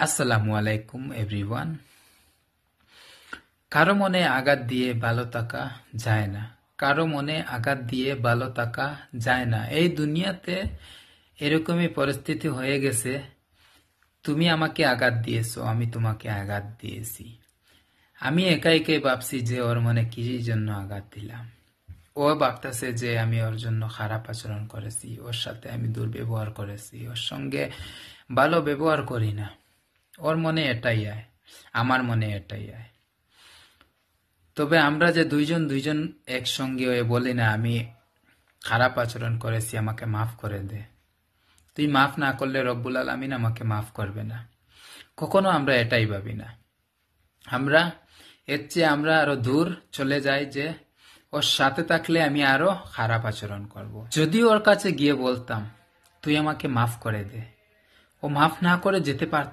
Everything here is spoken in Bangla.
আসসালামু আলাইকুম এভরিওয়ান। কারো মনে আঘাত দিয়ে ভালো থাকা যায় না। কারো মনে আঘাত দিয়ে ভালো থাকা যায় না। এই দুনিয়াতে এরকমই পরিস্থিতি হয়ে গেছে, তুমি আমাকে আঘাত দিয়েছো, আমি তোমাকে আঘাত দিয়েছি। আমি একাই ভাবছি যে ওর মনে কি জন্য আঘাত দিলাম। ও ভাবতেছে যে আমি ওর জন্য খারাপ আচরণ করেছি, ওর সাথে আমি দুর্ব্যবহার করেছি, ওর সঙ্গে ভালো ব্যবহার করি না। ওর মনে এটাই আয়, আমার মনে এটাই আয়। তবে আমরা যে দুইজন একসঙ্গে হয়ে বলি না, আমি খারাপ আচরণ করেছি, আমাকে মাফ করে দে। তুই মাফ না করলে রব্বুল আলামিন আমাকে মাফ করবে না। কখনো আমরা এটাই ভাবি না। আমরা এর চেয়ে আমরা আরো দূর চলে যাই যে ওর সাথে থাকলে আমি আরো খারাপ আচরণ করব। যদি ওর কাছে গিয়ে বলতাম তুই আমাকে মাফ করে দে, ও মাফ না করে যেতে পারত।